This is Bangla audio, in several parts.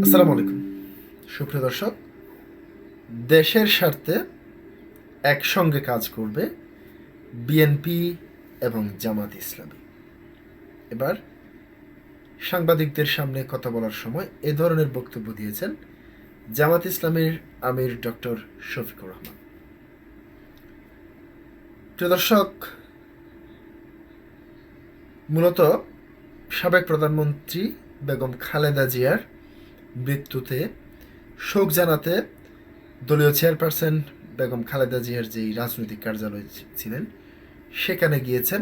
আসসালামু আলাইকুম সুপ্রিয় দর্শক, দেশের স্বার্থে একসঙ্গে কাজ করবে বিএনপি এবং জামাত ইসলামী। এবার সাংবাদিকদের সামনে কথা বলার সময় এ ধরনের বক্তব্য দিয়েছেন জামাত ইসলামীর আমির ডক্টর শফিকুর রহমান। প্রিয় দর্শক, মূলত সাবেক প্রধানমন্ত্রী বেগম খালেদা জিয়ার মৃত্যুতে শোক জানাতে দলীয় চেয়ারপারসন বেগম খালেদা জিয়ার যেই রাজনৈতিক কার্যালয় ছিলেন সেখানে গিয়েছেন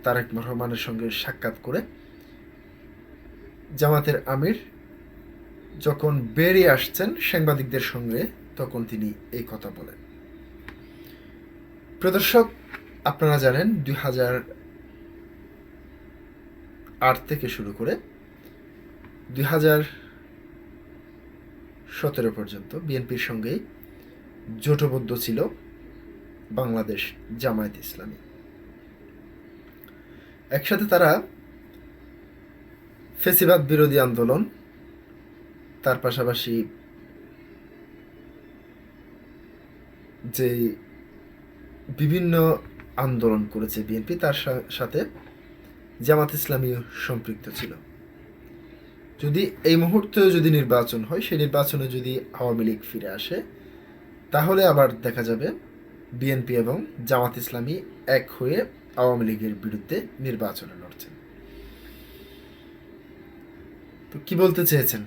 তারেক রহমানের সঙ্গে সাক্ষাৎ করে জামাতের আমির যখন বেরিয়ে আসছেন সাংবাদিকদের সঙ্গে, তখন তিনি এই কথা বলেন। প্রদর্শক, আপনারা জানেন 2008 থেকে শুরু করে 2017 পর্যন্ত বিএনপির সঙ্গেই জোটবদ্ধ ছিল বাংলাদেশ জামায়াত ইসলামী। একসাথে তারা ফ্যাসিবাদ বিরোধী আন্দোলন, তার পাশাপাশি যে বিভিন্ন আন্দোলন করেছে বিএনপি, তার সাথে জামাত ইসলামীও সম্পৃক্ত ছিল। যদি এই মুহূর্তেও যদি নির্বাচন হয়, সেই নির্বাচনে যদি আওয়ামী লীগ ফিরে আসে, তাহলে আবার দেখা যাবে বিএনপি এবং জামাত ইসলামী এক হয়ে আওয়ামী লীগের বিরুদ্ধে নির্বাচনে লড়ছেন। তো কি বলতে চেয়েছেন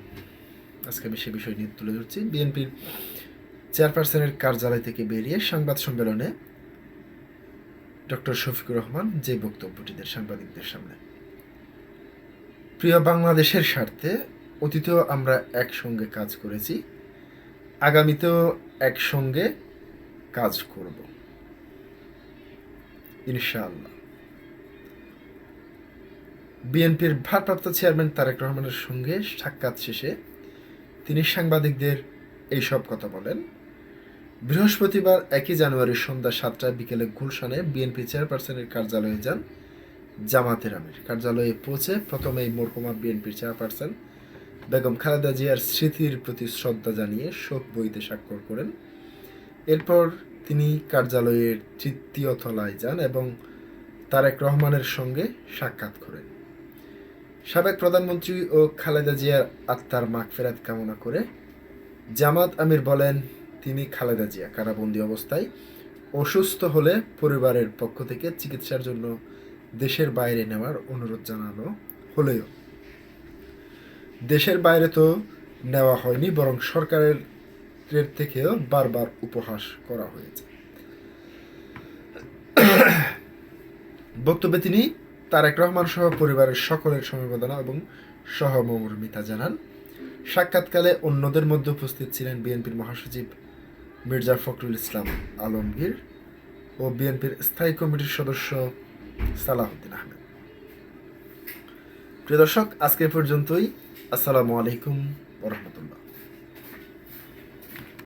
আজকে আমি সে বিষয় নিয়ে তুলে ধরছি। বিএনপির চেয়ারপারসনের কার্যালয় থেকে বেরিয়ে সংবাদ সম্মেলনে ডক্টর শফিকুর রহমান যে বক্তব্যটি দেন সাংবাদিকদের সামনে, প্রিয় বাংলাদেশের স্বার্থে অতীতেও আমরা একসঙ্গে কাজ করেছি, আগামীতেও একসঙ্গে কাজ করব ইনশাআল্লাহ। বিএনপির ভারপ্রাপ্ত চেয়ারম্যান তারেক রহমানের সঙ্গে সাক্ষাৎ শেষে তিনি সাংবাদিকদের এইসব কথা বলেন। বৃহস্পতিবার 1 জানুয়ারি সন্ধ্যা 7টায় বিকেলে গুলশানে বিএনপি চেয়ারপারসনের কার্যালয়ে যান জামাতের আমির। কার্যালয়ে পৌঁছে প্রথমেই মরহুমা বিএনপির চেয়ারপারসন বেগম খালেদা জিয়ার স্মৃতির প্রতি শ্রদ্ধা জানিয়ে শোক বইতে স্বাক্ষর করেন। এরপর তিনি কার্যালয়ের 3য় তলায় যান এবং তারেক রহমানের সঙ্গে সাক্ষাৎ করেন। সাবেক প্রধানমন্ত্রী ও খালেদা জিয়ার আত্মার মাগফিরাত কামনা করে জামাত আমির বলেন, তিনি খালেদা জিয়া কারাবন্দী অবস্থায় অসুস্থ হলে পরিবারের পক্ষ থেকে চিকিৎসার জন্য দেশের বাইরে নেওয়ার অনুরোধ জানানো হলেও দেশের বাইরে তো নেওয়া হয়নি, বরং সরকারের থেকেও বারবার উপহাস করা হয়েছে। বক্তব্যে তিনি তারেক রহমান সহ পরিবারের সকলের সমবেদনা এবং সহমর্মিতা জানান। সাক্ষাৎকালে অন্যদের মধ্যে উপস্থিত ছিলেন বিএনপির মহাসচিব মির্জা ফখরুল ইসলাম আলমগীর ও বিএনপির স্থায়ী কমিটির সদস্য সালাহউদ্দিন আহমেদ। প্রিয় দর্শক, আজকে পর্যন্তই। আসসালামু আলাইকুম ওয়া রাহমাতুল্লাহ।